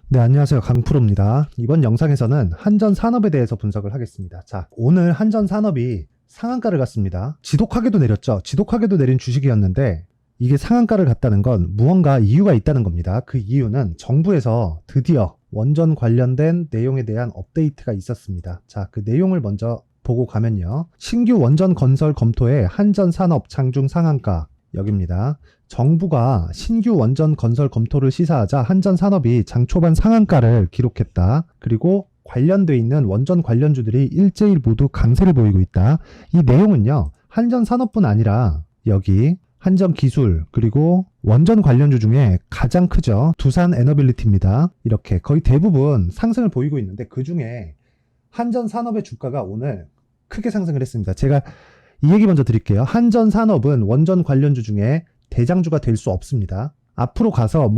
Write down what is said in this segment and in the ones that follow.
네, 안녕하세요. 강프로입니다. 이번 영상에서는 한전산업에 대해서 분석을 하겠습니다. 자, 오늘 한전산업이 상한가를 갔습니다. 지독하게도 내렸죠. 지독하게도 내린 주식이었는데 이게 상한가를 갔다는 건 무언가 이유가 있다는 겁니다. 그 이유는 정부에서 드디어 원전 관련된 내용에 대한 업데이트가 있었습니다. 자, 그 내용을 먼저 보고 가면요. 신규 원전 건설 검토에 한전산업 장중 상한가 여기입니다. 정부가 신규 원전 건설 검토를 시사하자 한전산업이 장 초반 상한가를 기록했다. 그리고 관련돼 있는 원전 관련주들이 일제일 모두 강세를 보이고 있다. 이 내용은요. 한전산업뿐 아니라 여기 한전기술 그리고 원전 관련주 중에 가장 크죠. 두산에너빌리티입니다. 이렇게 거의 대부분 상승을 보이고 있는데 그중에 한전산업의 주가가 오늘 크게 상승을 했습니다. 제가 이 얘기 먼저 드릴게요. 한전산업은 원전 관련주 중에 대장주가 될 수 없습니다. 앞으로 가서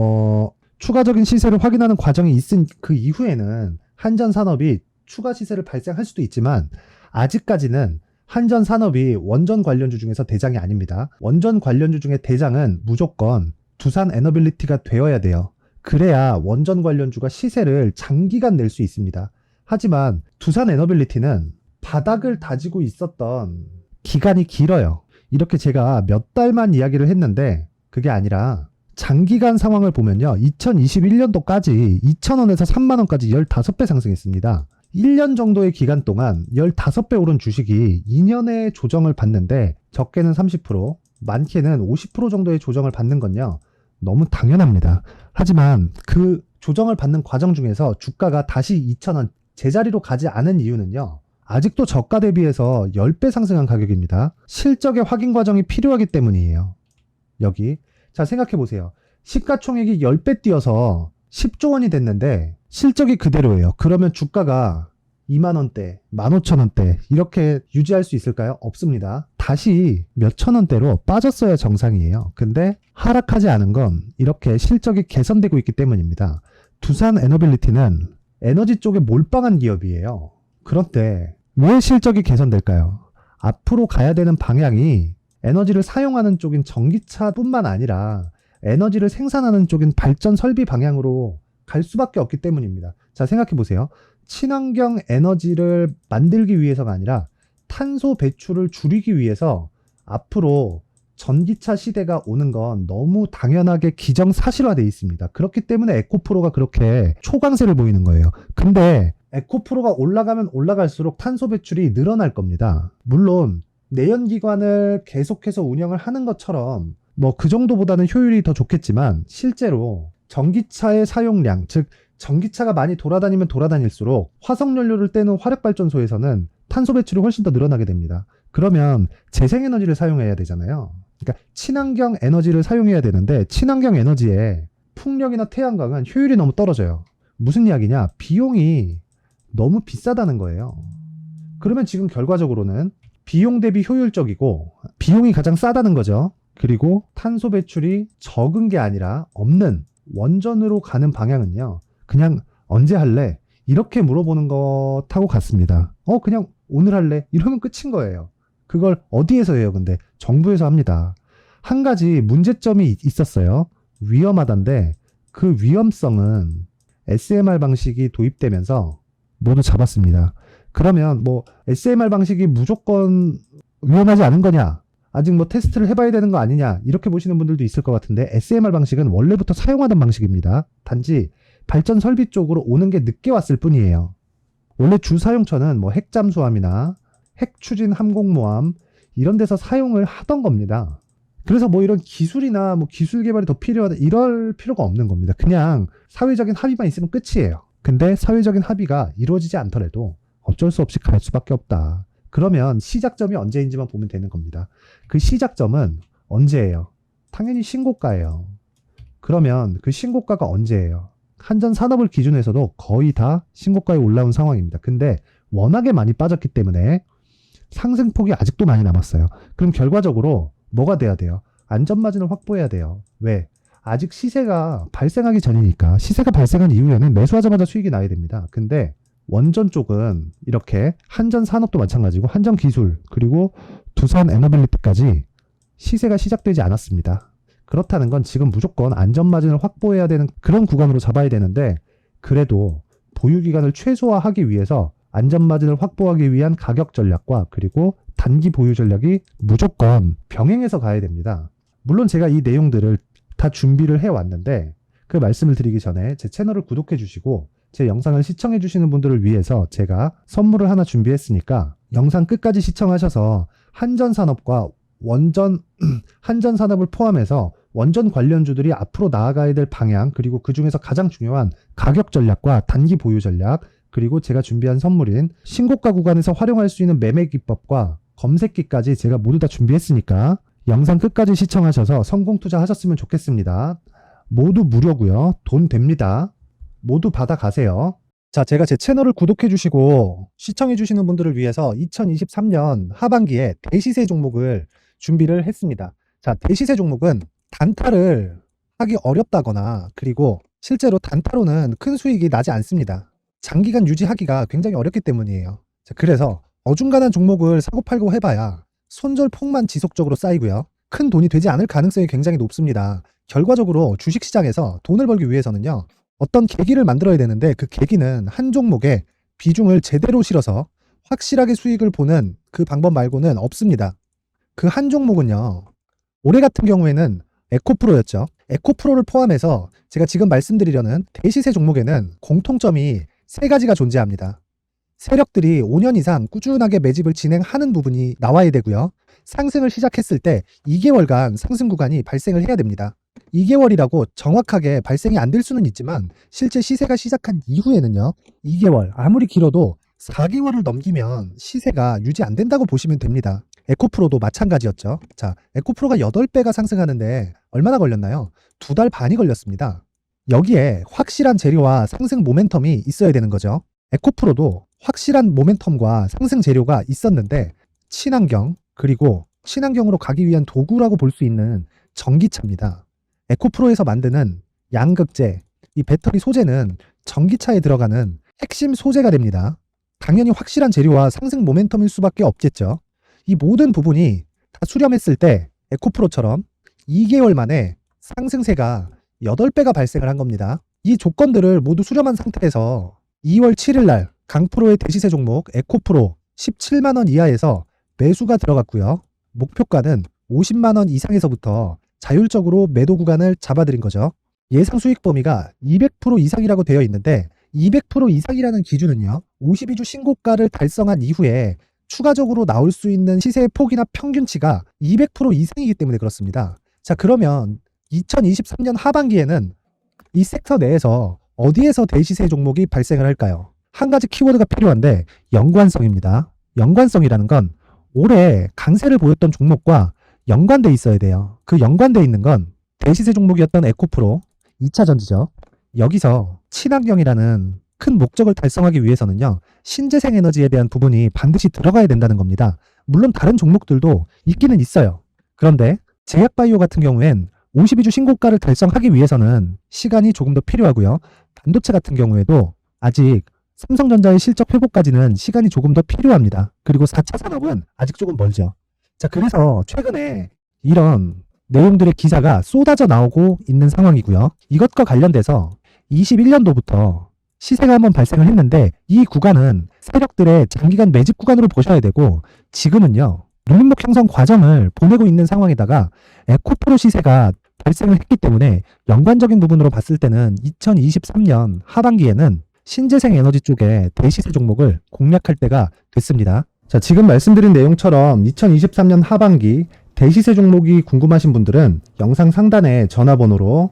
추가적인 시세를 확인하는 과정이 있은 그 이후에는 한전산업이 추가 시세를 발생할 수도 있지만 아직까지는 한전산업이 원전 관련주 중에서 대장이 아닙니다. 원전 관련주 중에 대장은 무조건 두산에너빌리티가 되어야 돼요. 그래야 원전 관련주가 시세를 장기간 낼 수 있습니다. 하지만 두산에너빌리티는 바닥을 다지고 있었던 기간이 길어요. 이렇게 제가 몇 달만 이야기를 했는데 그게 아니라 장기간 상황을 보면요. 2021년도까지 2,000원에서 3만원까지 15배 상승했습니다. 1년 정도의 기간 동안 15배 오른 주식이 2년의 조정을 받는데 적게는 30%, 많게는 50% 정도의 조정을 받는 건요. 너무 당연합니다. 하지만 그 조정을 받는 과정 중에서 주가가 다시 2,000원 제자리로 가지 않은 이유는요. 아직도 저가 대비해서 10배 상승한 가격입니다. 실적의 확인 과정이 필요하기 때문이에요. 여기. 자, 생각해보세요. 시가총액이 10배 뛰어서 10조 원이 됐는데 실적이 그대로예요. 그러면 주가가 2만원대, 15,000원대 이렇게 유지할 수 있을까요? 없습니다. 다시 몇천 원대로 빠졌어야 정상이에요. 근데 하락하지 않은 건 이렇게 실적이 개선되고 있기 때문입니다. 두산에너빌리티는 에너지 쪽에 몰빵한 기업이에요. 그런데 왜 실적이 개선될까요? 앞으로 가야 되는 방향이 에너지를 사용하는 쪽인 전기차뿐만 아니라 에너지를 생산하는 쪽인 발전 설비 방향으로 갈 수밖에 없기 때문입니다. 자, 생각해 보세요. 친환경 에너지를 만들기 위해서가 아니라 탄소 배출을 줄이기 위해서 앞으로 전기차 시대가 오는 건 너무 당연하게 기정사실화되어 있습니다. 그렇기 때문에 에코프로가 그렇게 초강세를 보이는 거예요. 근데 에코프로가 올라가면 올라갈수록 탄소 배출이 늘어날 겁니다. 물론 내연기관을 계속해서 운영을 하는 것처럼 그 정도보다는 효율이 더 좋겠지만 실제로 전기차의 사용량, 즉 전기차가 많이 돌아다니면 돌아다닐수록 화석연료를 떼는 화력발전소에서는 탄소 배출이 훨씬 더 늘어나게 됩니다. 그러면 재생에너지를 사용해야 되잖아요. 그러니까 친환경 에너지를 사용해야 되는데 친환경 에너지에 풍력이나 태양광은 효율이 너무 떨어져요. 무슨 이야기냐? 비용이 너무 비싸다는 거예요. 그러면 지금 결과적으로는 비용 대비 효율적이고 비용이 가장 싸다는 거죠. 그리고 탄소 배출이 적은 게 아니라 없는 원전으로 가는 방향은요. 그냥 언제 할래? 이렇게 물어보는 것하고 같습니다. 그냥 오늘 할래? 이러면 끝인 거예요. 그걸 어디에서 해요? 근데 정부에서 합니다. 한 가지 문제점이 있었어요. 위험하단데 그 위험성은 SMR 방식이 도입되면서 모두 잡았습니다. 그러면 SMR 방식이 무조건 위험하지 않은 거냐? 아직 테스트를 해봐야 되는 거 아니냐? 이렇게 보시는 분들도 있을 것 같은데 SMR 방식은 원래부터 사용하던 방식입니다. 단지 발전 설비 쪽으로 오는 게 늦게 왔을 뿐이에요. 원래 주 사용처는 핵잠수함이나 핵추진 함공모함 이런 데서 사용을 하던 겁니다. 그래서 이런 기술이나 기술 개발이 더 필요하다 이럴 필요가 없는 겁니다. 그냥 사회적인 합의만 있으면 끝이에요. 근데 사회적인 합의가 이루어지지 않더라도 어쩔 수 없이 갈 수밖에 없다. 그러면 시작점이 언제인지만 보면 되는 겁니다. 그 시작점은 언제예요? 당연히 신고가예요. 그러면 그 신고가가 언제예요? 한전산업을 기준해서도 거의 다 신고가에 올라온 상황입니다. 근데 워낙에 많이 빠졌기 때문에 상승폭이 아직도 많이 남았어요. 그럼 결과적으로 뭐가 돼야 돼요? 안전마진을 확보해야 돼요. 왜? 아직 시세가 발생하기 전이니까. 시세가 발생한 이후에는 매수하자마자 수익이 나야 됩니다. 근데 원전 쪽은 이렇게 한전산업도 마찬가지고 한전기술 그리고 두산에너빌리티까지 시세가 시작되지 않았습니다. 그렇다는 건 지금 무조건 안전마진을 확보해야 되는 그런 구간으로 잡아야 되는데 그래도 보유 기간을 최소화하기 위해서 안전마진을 확보하기 위한 가격 전략과 그리고 단기 보유 전략이 무조건 병행해서 가야 됩니다. 물론 제가 이 내용들을 다 준비를 해왔는데 그 말씀을 드리기 전에 제 채널을 구독해 주시고 제 영상을 시청해 주시는 분들을 위해서 제가 선물을 하나 준비했으니까 영상 끝까지 시청하셔서 한전산업과 한전산업을 포함해서 원전 관련주들이 앞으로 나아가야 될 방향, 그리고 그 중에서 가장 중요한 가격 전략과 단기 보유 전략, 그리고 제가 준비한 선물인 신고가 구간에서 활용할 수 있는 매매 기법과 검색기까지 제가 모두 다 준비했으니까 영상 끝까지 시청하셔서 성공 투자하셨으면 좋겠습니다. 모두 무료고요. 돈 됩니다. 모두 받아가세요. 자, 제가 제 채널을 구독해 주시고 시청해 주시는 분들을 위해서 2023년 하반기에 대시세 종목을 준비를 했습니다. 자, 대시세 종목은 단타를 하기 어렵다거나 그리고 실제로 단타로는 큰 수익이 나지 않습니다. 장기간 유지하기가 굉장히 어렵기 때문이에요. 자, 그래서 어중간한 종목을 사고 팔고 해봐야 손절폭만 지속적으로 쌓이고요. 큰 돈이 되지 않을 가능성이 굉장히 높습니다. 결과적으로 주식시장에서 돈을 벌기 위해서는요, 어떤 계기를 만들어야 되는데 그 계기는 한 종목에 비중을 제대로 실어서 확실하게 수익을 보는 그 방법 말고는 없습니다. 그 한 종목은요, 올해 같은 경우에는 에코프로였죠. 에코프로를 포함해서 제가 지금 말씀드리려는 대시세 종목에는 공통점이 3가지가 존재합니다. 세력들이 5년 이상 꾸준하게 매집을 진행하는 부분이 나와야 되고요. 상승을 시작했을 때 2개월간 상승 구간이 발생을 해야 됩니다. 2개월이라고 정확하게 발생이 안 될 수는 있지만 실제 시세가 시작한 이후에는요, 2개월, 아무리 길어도 4개월을 넘기면 시세가 유지 안 된다고 보시면 됩니다. 에코프로도 마찬가지였죠. 자, 에코프로가 8배가 상승하는데 얼마나 걸렸나요? 2달 반이 걸렸습니다. 여기에 확실한 재료와 상승 모멘텀이 있어야 되는 거죠. 에코프로도 확실한 모멘텀과 상승 재료가 있었는데 친환경, 그리고 친환경으로 가기 위한 도구라고 볼 수 있는 전기차입니다. 에코프로에서 만드는 양극재, 이 배터리 소재는 전기차에 들어가는 핵심 소재가 됩니다. 당연히 확실한 재료와 상승 모멘텀일 수밖에 없겠죠. 이 모든 부분이 다 수렴했을 때 에코프로처럼 2개월 만에 상승세가 8배가 발생을 한 겁니다. 이 조건들을 모두 수렴한 상태에서 2월 7일 날 강프로의 대시세 종목 에코프로 17만원 이하에서 매수가 들어갔고요. 목표가는 50만원 이상에서부터 자율적으로 매도 구간을 잡아드린 거죠. 예상 수익 범위가 200% 이상이라고 되어 있는데 200% 이상이라는 기준은요, 52주 신고가를 달성한 이후에 추가적으로 나올 수 있는 시세의 폭이나 평균치가 200% 이상이기 때문에 그렇습니다. 자, 그러면 2023년 하반기에는 이 섹터 내에서 어디에서 대시세 종목이 발생을 할까요? 한 가지 키워드가 필요한데 연관성입니다. 연관성이라는 건 올해 강세를 보였던 종목과 연관돼 있어야 돼요. 그 연관돼 있는 건 대시세 종목이었던 에코프로 2차 전지죠. 여기서 친환경이라는 큰 목적을 달성하기 위해서는요, 신재생 에너지에 대한 부분이 반드시 들어가야 된다는 겁니다. 물론 다른 종목들도 있기는 있어요. 그런데 제약바이오 같은 경우엔 52주 신고가를 달성하기 위해서는 시간이 조금 더 필요하고요. 반도체 같은 경우에도 아직 삼성전자의 실적 회복까지는 시간이 조금 더 필요합니다. 그리고 4차 산업은 아직 조금 멀죠. 자, 그래서 최근에 이런 내용들의 기사가 쏟아져 나오고 있는 상황이고요. 이것과 관련돼서 21년도부터 시세가 한번 발생을 했는데 이 구간은 세력들의 장기간 매집 구간으로 보셔야 되고 지금은요, 눌림목 형성 과정을 보내고 있는 상황에다가 에코프로 시세가 발생을 했기 때문에 연관적인 부분으로 봤을 때는 2023년 하반기에는 신재생 에너지 쪽에 대시세 종목을 공략할 때가 됐습니다. 자, 지금 말씀드린 내용처럼 2023년 하반기 대시세 종목이 궁금하신 분들은 영상 상단에 전화번호로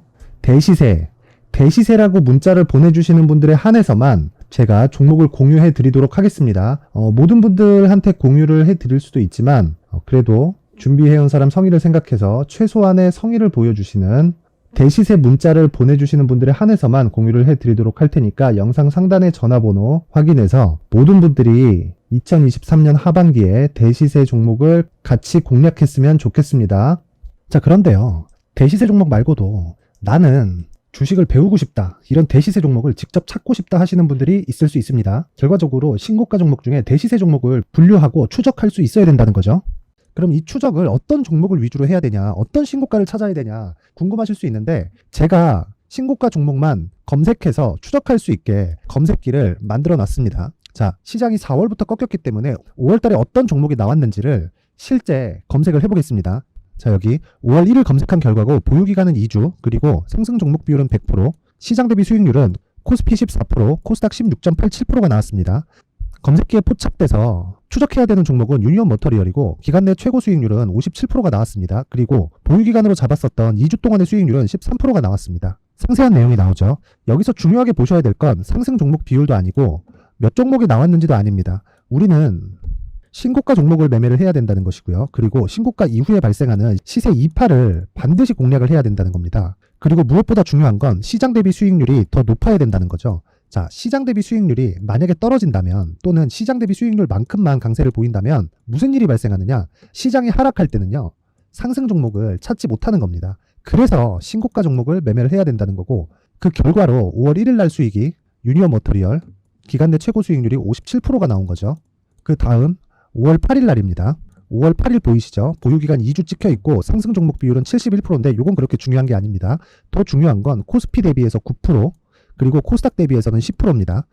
대시세라고 문자를 보내주시는 분들에 한해서만 제가 종목을 공유해 드리도록 하겠습니다. 모든 분들한테 공유를 해 드릴 수도 있지만 그래도 준비해온 사람 성의를 생각해서 최소한의 성의를 보여주시는 대시세 문자를 보내주시는 분들에 한해서만 공유를 해드리도록 할 테니까 영상 상단의 전화번호 확인해서 모든 분들이 2023년 하반기에 대시세 종목을 같이 공략했으면 좋겠습니다. 자, 그런데요, 대시세 종목 말고도 나는 주식을 배우고 싶다, 이런 대시세 종목을 직접 찾고 싶다 하시는 분들이 있을 수 있습니다. 결과적으로 신고가 종목 중에 대시세 종목을 분류하고 추적할 수 있어야 된다는 거죠. 그럼 이 추적을 어떤 종목을 위주로 해야 되냐, 어떤 신고가를 찾아야 되냐 궁금하실 수 있는데 제가 신고가 종목만 검색해서 추적할 수 있게 검색기를 만들어 놨습니다. 자, 시장이 4월부터 꺾였기 때문에 5월 달에 어떤 종목이 나왔는지를 실제 검색을 해보겠습니다. 자, 여기 5월 1일 검색한 결과고 보유기간은 2주, 그리고 상승 종목 비율은 100%, 시장 대비 수익률은 코스피 14%, 코스닥 16.87%가 나왔습니다. 검색기에 포착돼서 추적해야 되는 종목은 유니온 머터리얼이고 기간 내 최고 수익률은 57%가 나왔습니다. 그리고 보유기간으로 잡았었던 2주 동안의 수익률은 13%가 나왔습니다. 상세한 내용이 나오죠. 여기서 중요하게 보셔야 될 건 상승 종목 비율도 아니고 몇 종목이 나왔는지도 아닙니다. 우리는 신고가 종목을 매매를 해야 된다는 것이고요. 그리고 신고가 이후에 발생하는 시세 이파를 반드시 공략을 해야 된다는 겁니다. 그리고 무엇보다 중요한 건 시장 대비 수익률이 더 높아야 된다는 거죠. 자, 시장 대비 수익률이 만약에 떨어진다면 또는 시장 대비 수익률만큼만 강세를 보인다면 무슨 일이 발생하느냐? 시장이 하락할 때는요, 상승 종목을 찾지 못하는 겁니다. 그래서 신고가 종목을 매매를 해야 된다는 거고, 그 결과로 5월 1일 날 수익이 유니온 머터리얼 기간 내 최고 수익률이 57%가 나온 거죠. 그 다음 5월 8일 날입니다. 5월 8일 보이시죠? 보유기간 2주 찍혀 있고 상승 종목 비율은 71%인데 이건 그렇게 중요한 게 아닙니다. 더 중요한 건 코스피 대비해서 9%, 그리고 코스닥 대비해서는 10%입니다.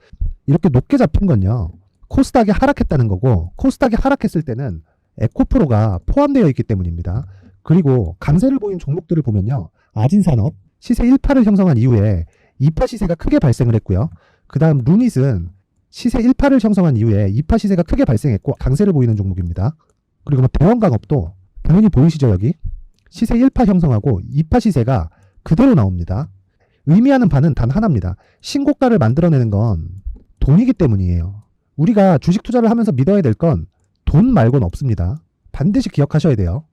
이렇게 높게 잡힌 건요, 코스닥이 하락했다는 거고, 코스닥이 하락했을 때는 에코프로가 포함되어 있기 때문입니다. 그리고 강세를 보인 종목들을 보면요, 아진산업 시세 1파를 형성한 이후에 2파 시세가 크게 발생을 했고요. 그 다음 루닛은 시세 1파를 형성한 이후에 2파 시세가 크게 발생했고 강세를 보이는 종목입니다. 그리고 뭐 대원강업도 당연히 보이시죠? 여기 시세 1파 형성하고 2파 시세가 그대로 나옵니다. 의미하는 바는 단 하나입니다. 신고가를 만들어내는 건 돈이기 때문이에요. 우리가 주식 투자를 하면서 믿어야 될 건 돈 말고는 없습니다. 반드시 기억하셔야 돼요.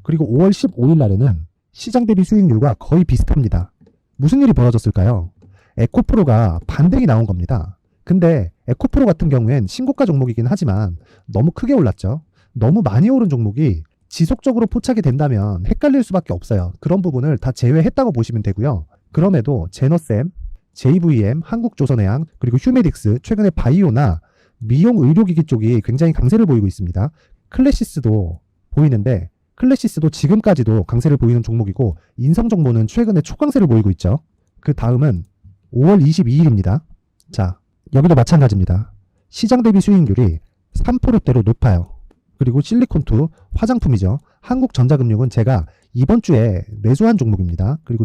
그리고 5월 15일 날에는 시장 대비 수익률과 거의 비슷합니다. 무슨 일이 벌어졌을까요? 에코프로가 반등이 나온 겁니다. 근데 에코프로 같은 경우엔 신고가 종목이긴 하지만 너무 크게 올랐죠. 너무 많이 오른 종목이 지속적으로 포착이 된다면 헷갈릴 수밖에 없어요. 그런 부분을 다 제외했다고 보시면 되고요. 그럼에도 제너셈, JVM, 한국조선해양, 그리고 휴메딕스, 최근에 바이오나 미용 의료기기 쪽이 굉장히 강세를 보이고 있습니다. 클래시스도 보이는데 클래시스도 지금까지도 강세를 보이는 종목이고 인성정보는 최근에 초강세를 보이고 있죠. 그 다음은 5월 22일입니다. 자, 여기도 마찬가지입니다. 시장 대비 수익률이 3%대로 높아요. 그리고 실리콘2 화장품이죠. 한국전자금융은 제가 이번 주에 매수한 종목입니다. 그리고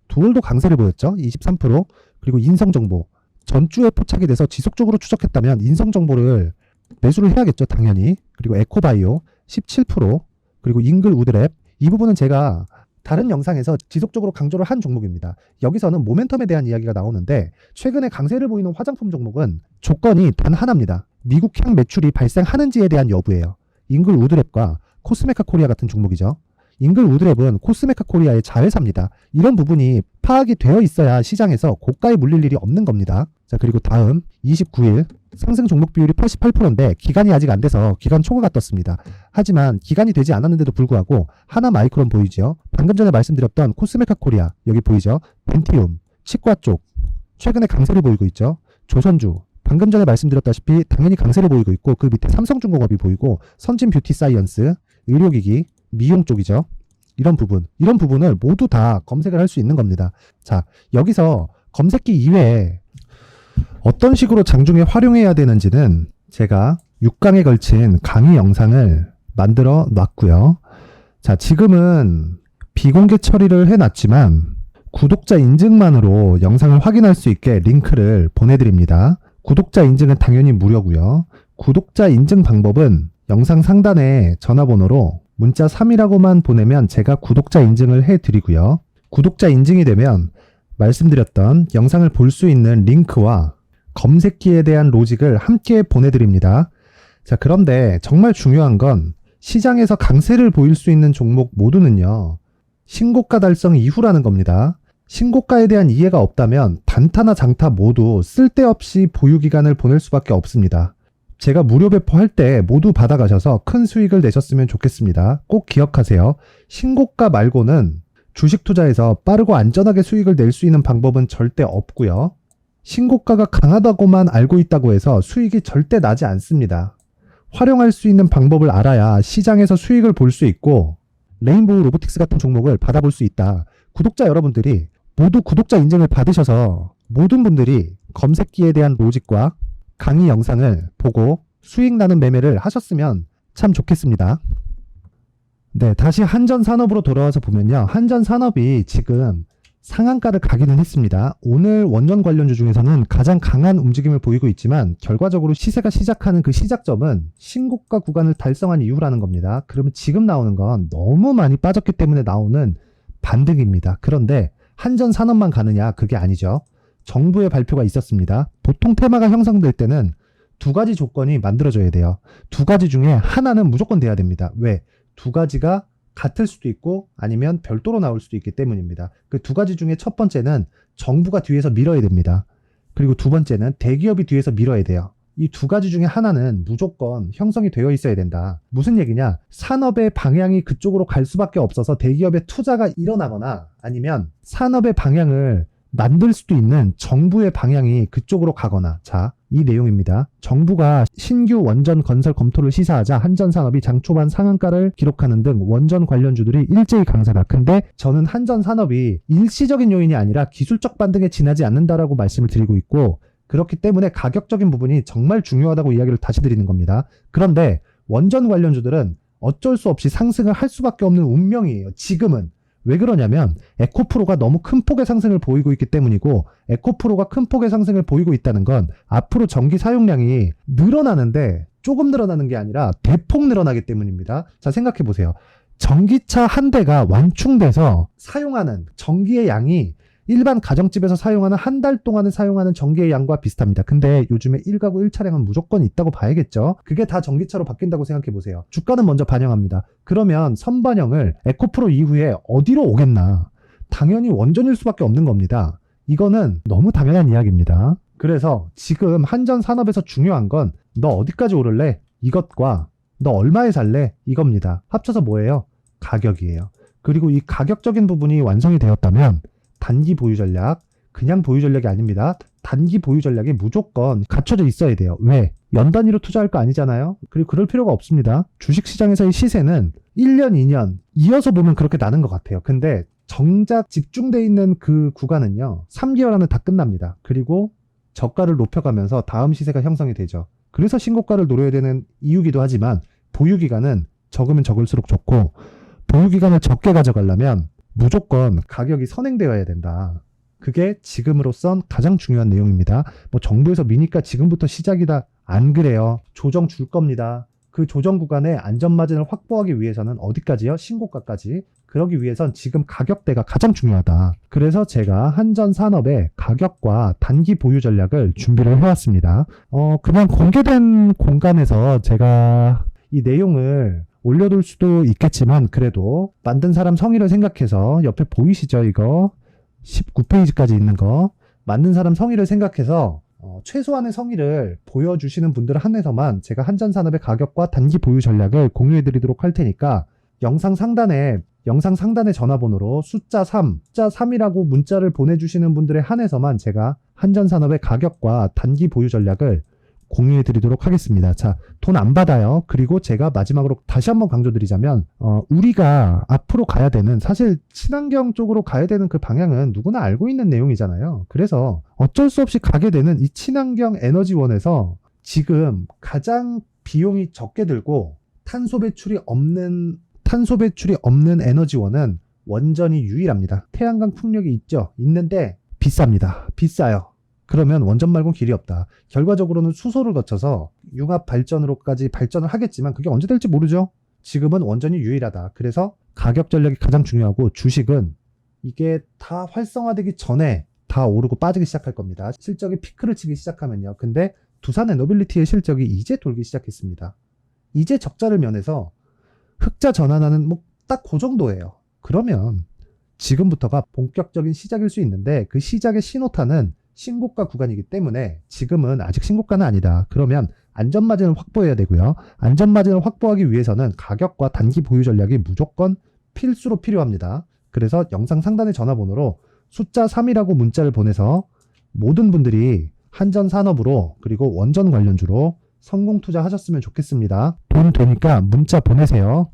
두올도 강세를 보였죠. 23%. 그리고 인성정보 전주에 포착이 돼서 지속적으로 추적했다면 인성정보를 매수를 해야겠죠. 당연히. 그리고 에코바이오 17%. 그리고 잉글 우드랩 이 부분은 제가 다른 영상에서 지속적으로 강조를 한 종목입니다. 여기서는 모멘텀에 대한 이야기가 나오는데 최근에 강세를 보이는 화장품 종목은 조건이 단 하나입니다. 미국향 매출이 발생하는지에 대한 여부예요. 잉글 우드랩과 코스메카 코리아 같은 종목이죠. 잉글 우드랩은 코스메카 코리아의 자회사입니다. 이런 부분이 파악이 되어 있어야 시장에서 고가에 물릴 일이 없는 겁니다. 자, 그리고 다음 29일 상승 종목 비율이 88%인데 기간이 아직 안 돼서 기간 초과가 떴습니다. 하지만 기간이 되지 않았는데도 불구하고 하나 마이크론 보이죠? 방금 전에 말씀드렸던 코스메카 코리아 여기 보이죠? 벤티움, 치과 쪽 최근에 강세를 보이고 있죠? 조선주 방금 전에 말씀드렸다시피 당연히 강세를 보이고 있고 그 밑에 삼성중공업이 보이고 선진 뷰티 사이언스, 의료기기, 미용 쪽이죠. 이런 부분을 모두 다 검색을 할 수 있는 겁니다. 자, 여기서 검색기 이외에 어떤 식으로 장중에 활용해야 되는지는 제가 6강에 걸친 강의 영상을 만들어 놨고요. 자, 지금은 비공개 처리를 해놨지만 구독자 인증만으로 영상을 확인할 수 있게 링크를 보내드립니다. 구독자 인증은 당연히 무료고요. 구독자 인증 방법은 영상 상단에 전화번호로 문자 3이라고만 보내면 제가 구독자 인증을 해드리고요. 구독자 인증이 되면 말씀드렸던 영상을 볼 수 있는 링크와 검색기에 대한 로직을 함께 보내드립니다. 자, 그런데 정말 중요한 건 시장에서 강세를 보일 수 있는 종목 모두는요, 신고가 달성 이후라는 겁니다. 신고가에 대한 이해가 없다면 단타나 장타 모두 쓸데없이 보유기간을 보낼 수밖에 없습니다. 제가 무료 배포할 때 모두 받아가셔서 큰 수익을 내셨으면 좋겠습니다. 꼭 기억하세요. 신고가 말고는 주식 투자에서 빠르고 안전하게 수익을 낼 수 있는 방법은 절대 없고요. 신고가가 강하다고만 알고 있다고 해서 수익이 절대 나지 않습니다. 활용할 수 있는 방법을 알아야 시장에서 수익을 볼 수 있고 레인보우 로보틱스 같은 종목을 받아볼 수 있다. 구독자 여러분들이 모두 구독자 인증을 받으셔서 모든 분들이 검색기에 대한 로직과 강의 영상을 보고 수익 나는 매매를 하셨으면 참 좋겠습니다. 네, 다시 한전산업으로 돌아와서 보면요. 한전산업이 지금 상한가를 가기는 했습니다. 오늘 원전 관련주 중에서는 가장 강한 움직임을 보이고 있지만 결과적으로 시세가 시작하는 그 시작점은 신고가 구간을 달성한 이후라는 겁니다. 그러면 지금 나오는 건 너무 많이 빠졌기 때문에 나오는 반등입니다. 그런데 한전산업만 가느냐? 그게 아니죠. 정부의 발표가 있었습니다. 보통 테마가 형성될 때는 두 가지 조건이 만들어져야 돼요. 두 가지 중에 하나는 무조건 돼야 됩니다. 왜? 두 가지가 같을 수도 있고 아니면 별도로 나올 수도 있기 때문입니다. 그 두 가지 중에 첫 번째는 정부가 뒤에서 밀어야 됩니다. 그리고 두 번째는 대기업이 뒤에서 밀어야 돼요. 이 두 가지 중에 하나는 무조건 형성이 되어 있어야 된다. 무슨 얘기냐? 산업의 방향이 그쪽으로 갈 수밖에 없어서 대기업의 투자가 일어나거나 아니면 산업의 방향을 만들 수도 있는 정부의 방향이 그쪽으로 가거나. 자, 이 내용입니다. 정부가 신규 원전 건설 검토를 시사하자 한전산업이 장 초반 상한가를 기록하는 등 원전 관련주들이 일제히 강세다. 근데 저는 한전산업이 일시적인 요인이 아니라 기술적 반등에 지나지 않는다라고 말씀을 드리고 있고, 그렇기 때문에 가격적인 부분이 정말 중요하다고 이야기를 다시 드리는 겁니다. 그런데 원전 관련주들은 어쩔 수 없이 상승을 할 수밖에 없는 운명이에요. 지금은. 왜 그러냐면 에코프로가 너무 큰 폭의 상승을 보이고 있기 때문이고, 에코프로가 큰 폭의 상승을 보이고 있다는 건 앞으로 전기 사용량이 늘어나는데 조금 늘어나는 게 아니라 대폭 늘어나기 때문입니다. 자, 생각해 보세요. 전기차 한 대가 완충돼서 사용하는 전기의 양이 일반 가정집에서 사용하는 한 달 동안에 사용하는 전기의 양과 비슷합니다. 근데 요즘에 1가구 1차량은 무조건 있다고 봐야겠죠. 그게 다 전기차로 바뀐다고 생각해 보세요. 주가는 먼저 반영합니다. 그러면 선반영을 에코프로 이후에 어디로 오겠나? 당연히 원전일 수밖에 없는 겁니다. 이거는 너무 당연한 이야기입니다. 그래서 지금 한전산업에서 중요한 건 너 어디까지 오를래? 이것과 너 얼마에 살래? 이겁니다. 합쳐서 뭐예요? 가격이에요. 그리고 이 가격적인 부분이 완성이 되었다면 단기 보유 전략, 그냥 보유 전략이 아닙니다. 단기 보유 전략이 무조건 갖춰져 있어야 돼요. 왜? 연 단위로 투자할 거 아니잖아요. 그리고 그럴 필요가 없습니다. 주식시장에서의 시세는 1년, 2년 이어서 보면 그렇게 나는 것 같아요. 근데 정작 집중되어 있는 그 구간은요, 3개월 안에 다 끝납니다. 그리고 저가를 높여가면서 다음 시세가 형성이 되죠. 그래서 신고가를 노려야 되는 이유기도 하지만 보유기간은 적으면 적을수록 좋고, 보유기간을 적게 가져가려면 무조건 가격이 선행되어야 된다. 그게 지금으로선 가장 중요한 내용입니다. 뭐 정부에서 미니까 지금부터 시작이다. 안 그래요. 조정 줄 겁니다. 그 조정 구간에 안전마진을 확보하기 위해서는 어디까지요? 신고가까지. 그러기 위해선 지금 가격대가 가장 중요하다. 그래서 제가 한전산업의 가격과 단기 보유 전략을 준비를 해왔습니다. 그냥 공개된 공간에서 제가 이 내용을 올려둘 수도 있겠지만 그래도 만든 사람 성의를 생각해서, 옆에 보이시죠? 이거 19페이지까지 있는 거, 만든 사람 성의를 생각해서 최소한의 성의를 보여주시는 분들 한해서만 제가 한전산업의 가격과 단기 보유 전략을 공유해 드리도록 할 테니까 영상 상단에 전화번호로 숫자 3이라고 문자를 보내주시는 분들에 한해서만 제가 한전산업의 가격과 단기 보유 전략을 공유해 드리도록 하겠습니다. 자, 돈 안 받아요. 그리고 제가 마지막으로 다시 한번 강조드리자면, 우리가 앞으로 가야 되는, 사실 친환경 쪽으로 가야 되는 그 방향은 누구나 알고 있는 내용이잖아요. 그래서 어쩔 수 없이 가게 되는 이 친환경 에너지원에서 지금 가장 비용이 적게 들고 탄소 배출이 없는 에너지원은 원전이 유일합니다. 태양광 풍력이 있는데 비쌉니다. 비싸요. 그러면 원전 말고는 길이 없다. 결과적으로는 수소를 거쳐서 융합 발전으로까지 발전을 하겠지만 그게 언제 될지 모르죠. 지금은 원전이 유일하다. 그래서 가격 전략이 가장 중요하고, 주식은 이게 다 활성화되기 전에 다 오르고 빠지기 시작할 겁니다. 실적이 피크를 치기 시작하면요. 근데 두산에너빌리티의 실적이 이제 돌기 시작했습니다. 이제 적자를 면해서 흑자 전환하는 딱 그 정도예요. 그러면 지금부터가 본격적인 시작일 수 있는데, 그 시작의 신호탄은 신고가 구간이기 때문에 지금은 아직 신고가는 아니다. 그러면 안전마진을 확보해야 되고요. 안전마진을 확보하기 위해서는 가격과 단기 보유 전략이 무조건 필수로 필요합니다. 그래서 영상 상단의 전화번호로 숫자 3이라고 문자를 보내서 모든 분들이 한전산업으로, 그리고 원전 관련주로 성공 투자하셨으면 좋겠습니다. 돈 되니까 문자 보내세요.